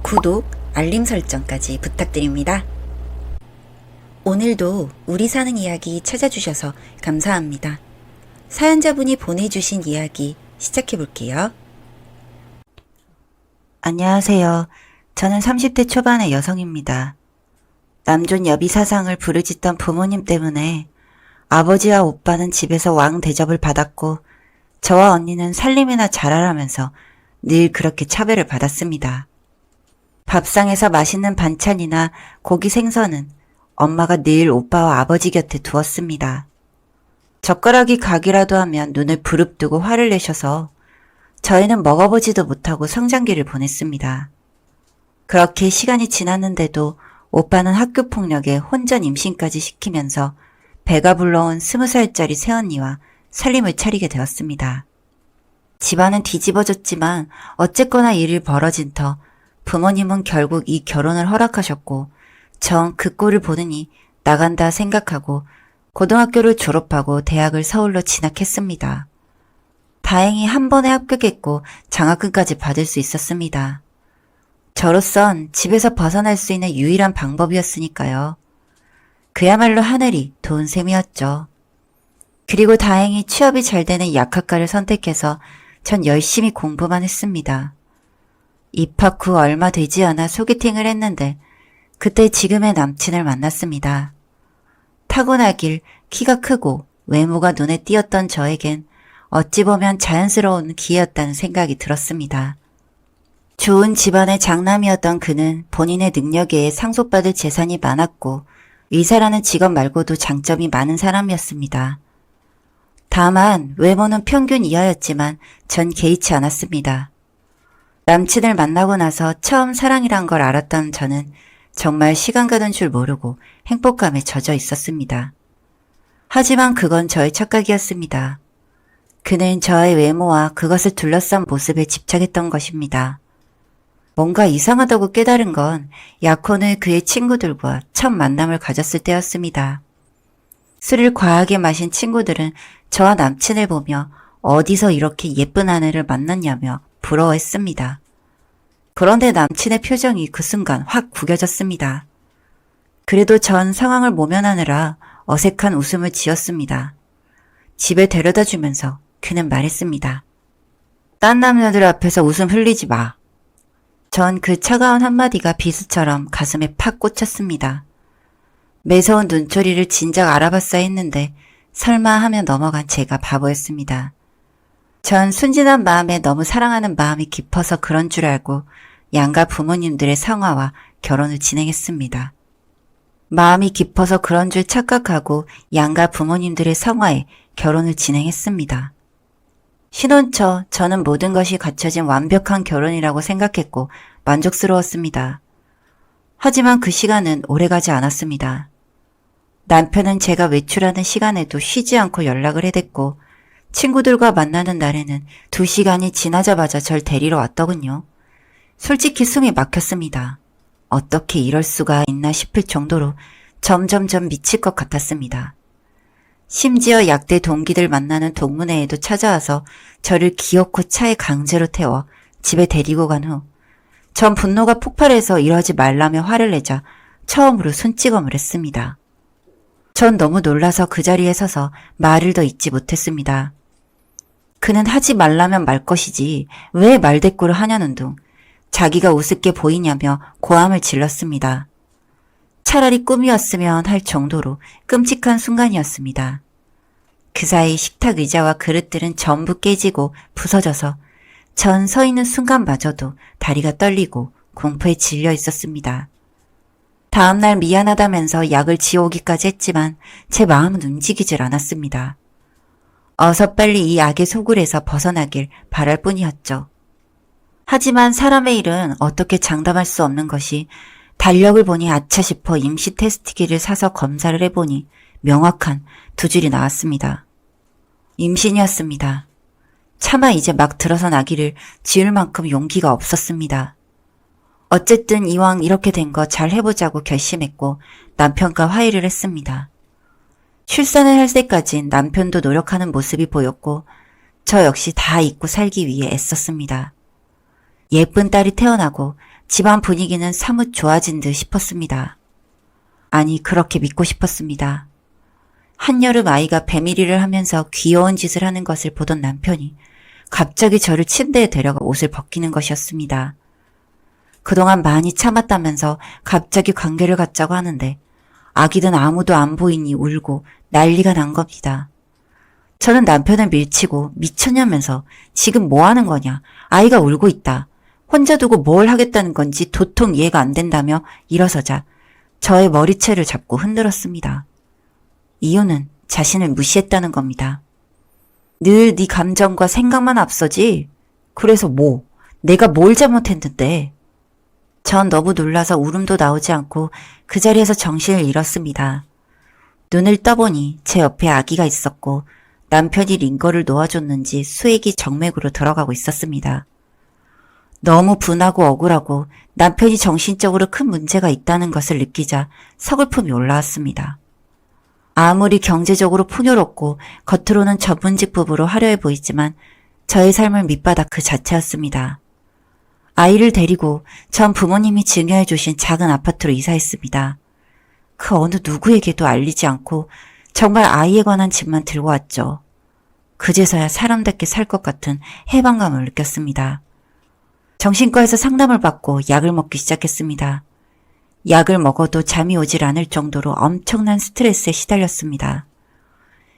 구독, 알림 설정까지 부탁드립니다. 오늘도 우리 사는 이야기 찾아주셔서 감사합니다. 사연자분이 보내주신 이야기 시작해볼게요. 안녕하세요. 저는 30대 초반의 여성입니다. 남존 여비 사상을 부르짖던 부모님 때문에 아버지와 오빠는 집에서 왕 대접을 받았고 저와 언니는 살림이나 잘하라면서 늘 그렇게 차별을 받았습니다. 밥상에서 맛있는 반찬이나 고기 생선은 엄마가 늘 오빠와 아버지 곁에 두었습니다. 젓가락이 가기라도 하면 눈을 부릅뜨고 화를 내셔서 저희는 먹어보지도 못하고 성장기를 보냈습니다. 그렇게 시간이 지났는데도 오빠는 학교 폭력에 혼전 임신까지 시키면서 배가 불러온 20살짜리 새언니와 살림을 차리게 되었습니다. 집안은 뒤집어졌지만 어쨌거나 일이 벌어진 터 부모님은 결국 이 결혼을 허락하셨고 전 그 꼴을 보느니 나간다 생각하고 고등학교를 졸업하고 대학을 서울로 진학했습니다. 다행히 한 번에 합격했고 장학금까지 받을 수 있었습니다. 저로선 집에서 벗어날 수 있는 유일한 방법이었으니까요. 그야말로 하늘이 도운 셈이었죠. 그리고 다행히 취업이 잘 되는 약학과를 선택해서 전 열심히 공부만 했습니다. 입학 후 얼마 되지 않아 소개팅을 했는데 그때 지금의 남친을 만났습니다. 타고나길 키가 크고 외모가 눈에 띄었던 저에겐 어찌 보면 자연스러운 기회였다는 생각이 들었습니다. 좋은 집안의 장남이었던 그는 본인의 능력에 상속받을 재산이 많았고 의사라는 직업 말고도 장점이 많은 사람이었습니다. 다만 외모는 평균 이하였지만 전 개의치 않았습니다. 남친을 만나고 나서 처음 사랑이란 걸 알았던 저는 정말 시간 가는 줄 모르고 행복감에 젖어 있었습니다. 하지만 그건 저의 착각이었습니다. 그는 저의 외모와 그것을 둘러싼 모습에 집착했던 것입니다. 뭔가 이상하다고 깨달은 건 약혼을 그의 친구들과 첫 만남을 가졌을 때였습니다. 술을 과하게 마신 친구들은 저와 남친을 보며 어디서 이렇게 예쁜 아내를 만났냐며 부러워했습니다. 그런데 남친의 표정이 그 순간 확 구겨졌습니다. 그래도 전 상황을 모면하느라 어색한 웃음을 지었습니다. 집에 데려다 주면서 그는 말했습니다. 딴 남자들 앞에서 웃음 흘리지 마. 전 그 차가운 한마디가 비수처럼 가슴에 팍 꽂혔습니다. 매서운 눈초리를 진작 알아봤어야 했는데 설마 하며 넘어간 제가 바보였습니다. 전 순진한 마음에 너무 사랑하는 마음이 깊어서 그런 줄 알고 양가 부모님들의 성화와 결혼을 진행했습니다. 마음이 깊어서 그런 줄 착각하고 양가 부모님들의 성화에 결혼을 진행했습니다. 신혼 초 저는 모든 것이 갖춰진 완벽한 결혼이라고 생각했고 만족스러웠습니다. 하지만 그 시간은 오래가지 않았습니다. 남편은 제가 외출하는 시간에도 쉬지 않고 연락을 해댔고 친구들과 만나는 날에는 2시간이 지나자마자 절 데리러 왔더군요. 솔직히 숨이 막혔습니다. 어떻게 이럴 수가 있나 싶을 정도로 점점점 미칠 것 같았습니다. 심지어 약대 동기들 만나는 동문회에도 찾아와서 저를 기어코 차에 강제로 태워 집에 데리고 간 후 전 분노가 폭발해서 이러지 말라며 화를 내자 처음으로 손찌검을 했습니다. 전 너무 놀라서 그 자리에 서서 말을 더 잇지 못했습니다. 그는 하지 말라면 말 것이지 왜 말대꾸를 하냐는 둥 자기가 우습게 보이냐며 고함을 질렀습니다. 차라리 꿈이었으면 할 정도로 끔찍한 순간이었습니다. 그 사이 식탁 의자와 그릇들은 전부 깨지고 부서져서 전 서 있는 순간마저도 다리가 떨리고 공포에 질려 있었습니다. 다음날 미안하다면서 약을 지어오기까지 했지만 제 마음은 움직이질 않았습니다. 어서 빨리 이 악의 소굴에서 벗어나길 바랄 뿐이었죠. 하지만 사람의 일은 어떻게 장담할 수 없는 것이 달력을 보니 아차 싶어 임시 테스트기를 사서 검사를 해보니 명확한 2줄이 나왔습니다. 임신이었습니다. 차마 이제 막 들어선 아기를 지을 만큼 용기가 없었습니다. 어쨌든 이왕 이렇게 된 거 잘 해보자고 결심했고 남편과 화해를 했습니다. 출산을 할 때까진 남편도 노력하는 모습이 보였고 저 역시 다 잊고 살기 위해 애썼습니다. 예쁜 딸이 태어나고 집안 분위기는 사뭇 좋아진 듯 싶었습니다. 아니, 그렇게 믿고 싶었습니다. 한여름 아이가 배밀이를 하면서 귀여운 짓을 하는 것을 보던 남편이 갑자기 저를 침대에 데려가 옷을 벗기는 것이었습니다. 그동안 많이 참았다면서 갑자기 관계를 갖자고 하는데 아기든 아무도 안 보이니 울고 난리가 난 겁니다. 저는 남편을 밀치고 미쳤냐면서 지금 뭐 하는 거냐, 아이가 울고 있다, 혼자 두고 뭘 하겠다는 건지 도통 이해가 안 된다며 일어서자 저의 머리채를 잡고 흔들었습니다. 이유는 자신을 무시했다는 겁니다. 늘 네 감정과 생각만 앞서지? 그래서 뭐? 내가 뭘 잘못했는데? 전 너무 놀라서 울음도 나오지 않고 그 자리에서 정신을 잃었습니다. 눈을 떠보니 제 옆에 아기가 있었고 남편이 링거를 놓아줬는지 수액이 정맥으로 들어가고 있었습니다. 너무 분하고 억울하고 남편이 정신적으로 큰 문제가 있다는 것을 느끼자 서글픔이 올라왔습니다. 아무리 경제적으로 풍요롭고 겉으로는 전문직 부부로 화려해 보이지만 저의 삶은 밑바닥 그 자체였습니다. 아이를 데리고 전 부모님이 증여해 주신 작은 아파트로 이사했습니다. 그 어느 누구에게도 알리지 않고 정말 아이에 관한 집만 들고 왔죠. 그제서야 사람답게 살 것 같은 해방감을 느꼈습니다. 정신과에서 상담을 받고 약을 먹기 시작했습니다. 약을 먹어도 잠이 오질 않을 정도로 엄청난 스트레스에 시달렸습니다.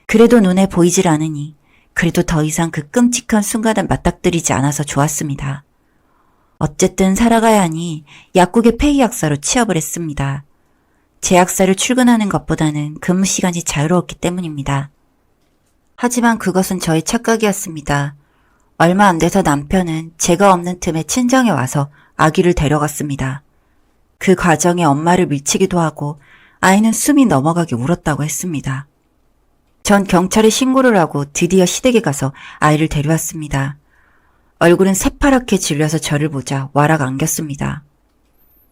그래도 눈에 보이질 않으니 그래도 더 이상 그 끔찍한 순간을 맞닥뜨리지 않아서 좋았습니다. 어쨌든 살아가야 하니 약국의 폐의약사로 취업을 했습니다. 제약사를 출근하는 것보다는 근무 시간이 자유로웠기 때문입니다. 하지만 그것은 저의 착각이었습니다. 얼마 안 돼서 남편은 제가 없는 틈에 친정에 와서 아기를 데려갔습니다. 그 과정에 엄마를 밀치기도 하고 아이는 숨이 넘어가게 울었다고 했습니다. 전 경찰에 신고를 하고 드디어 시댁에 가서 아이를 데려왔습니다. 얼굴은 새파랗게 질려서 저를 보자 와락 안겼습니다.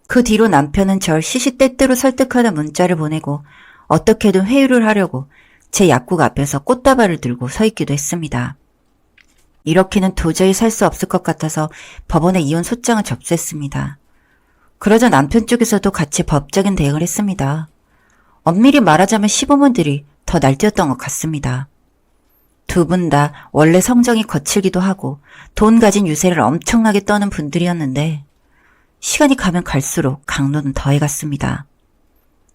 그 뒤로 남편은 절 시시때때로 설득하는 문자를 보내고 어떻게든 회유를 하려고 제 약국 앞에서 꽃다발을 들고 서 있기도 했습니다. 이렇게는 도저히 살 수 없을 것 같아서 법원에 이혼 소장을 접수했습니다. 그러자 남편 쪽에서도 같이 법적인 대응을 했습니다. 엄밀히 말하자면 시부모들이 더 날뛰었던 것 같습니다. 두 분 다 원래 성정이 거칠기도 하고 돈 가진 유세를 엄청나게 떠는 분들이었는데 시간이 가면 갈수록 강도는 더해갔습니다.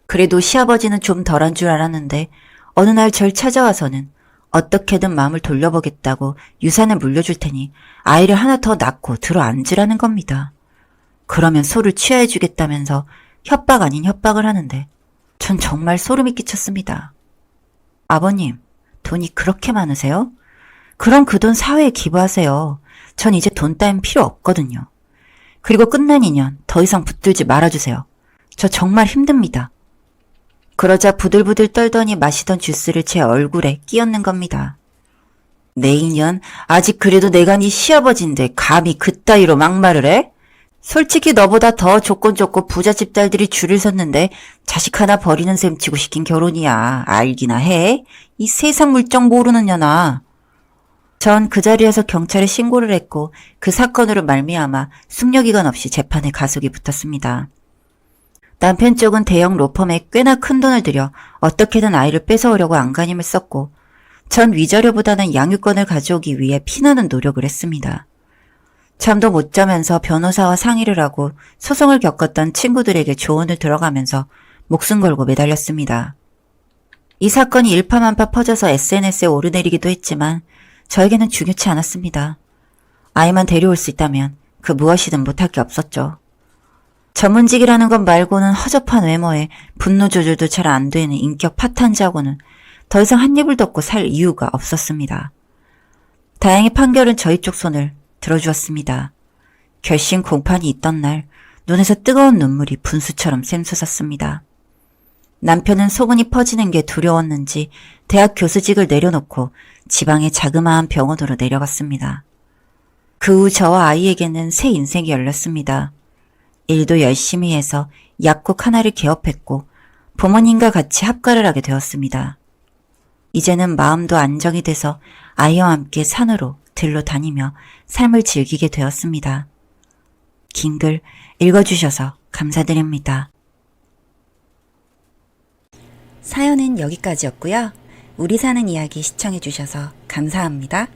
그래도 시아버지는 좀 덜한 줄 알았는데 어느 날 절 찾아와서는 어떻게든 마음을 돌려보겠다고 유산을 물려줄 테니 아이를 하나 더 낳고 들어앉으라는 겁니다. 그러면 소를 취하해 주겠다면서 협박 아닌 협박을 하는데 전 정말 소름이 끼쳤습니다. 아버님, 돈이 그렇게 많으세요? 그럼 그 돈 사회에 기부하세요. 전 이제 돈 따윈 필요 없거든요. 그리고 끝난 인연 더 이상 붙들지 말아주세요. 저 정말 힘듭니다. 그러자 부들부들 떨더니 마시던 주스를 제 얼굴에 끼얹는 겁니다. 내 인연? 아직 그래도 내가 네 시아버지인데 감히 그따위로 막말을 해? 솔직히 너보다 더 조건 좋고 부잣집 딸들이 줄을 섰는데 자식 하나 버리는 셈 치고 시킨 결혼이야. 알기나 해? 이 세상 물정 모르는 년아. 전 그 자리에서 경찰에 신고를 했고 그 사건으로 말미암아 숙려기간 없이 재판에 가속이 붙었습니다. 남편 쪽은 대형 로펌에 꽤나 큰 돈을 들여 어떻게든 아이를 뺏어오려고 안간힘을 썼고 전 위자료보다는 양육권을 가져오기 위해 피나는 노력을 했습니다. 잠도 못 자면서 변호사와 상의를 하고 소송을 겪었던 친구들에게 조언을 들어가면서 목숨 걸고 매달렸습니다. 이 사건이 일파만파 퍼져서 SNS에 오르내리기도 했지만 저에게는 중요치 않았습니다. 아이만 데려올 수 있다면 그 무엇이든 못할 게 없었죠. 전문직이라는 것 말고는 허접한 외모에 분노 조절도 잘 안 되는 인격 파탄자고는 더 이상 한 입을 덮고 살 이유가 없었습니다. 다행히 판결은 저희 쪽 손을 들어주었습니다. 결심 공판이 있던 날 눈에서 뜨거운 눈물이 분수처럼 샘솟았습니다. 남편은 소문이 퍼지는 게 두려웠는지 대학 교수직을 내려놓고 지방의 자그마한 병원으로 내려갔습니다. 그 후 저와 아이에게는 새 인생이 열렸습니다. 일도 열심히 해서 약국 하나를 개업했고 부모님과 같이 합가를 하게 되었습니다. 이제는 마음도 안정이 돼서 아이와 함께 산으로 들로 다니며 삶을 즐기게 되었습니다. 긴 글 읽어주셔서 감사드립니다. 사연은 여기까지였고요. 우리 사는 이야기 시청해주셔서 감사합니다.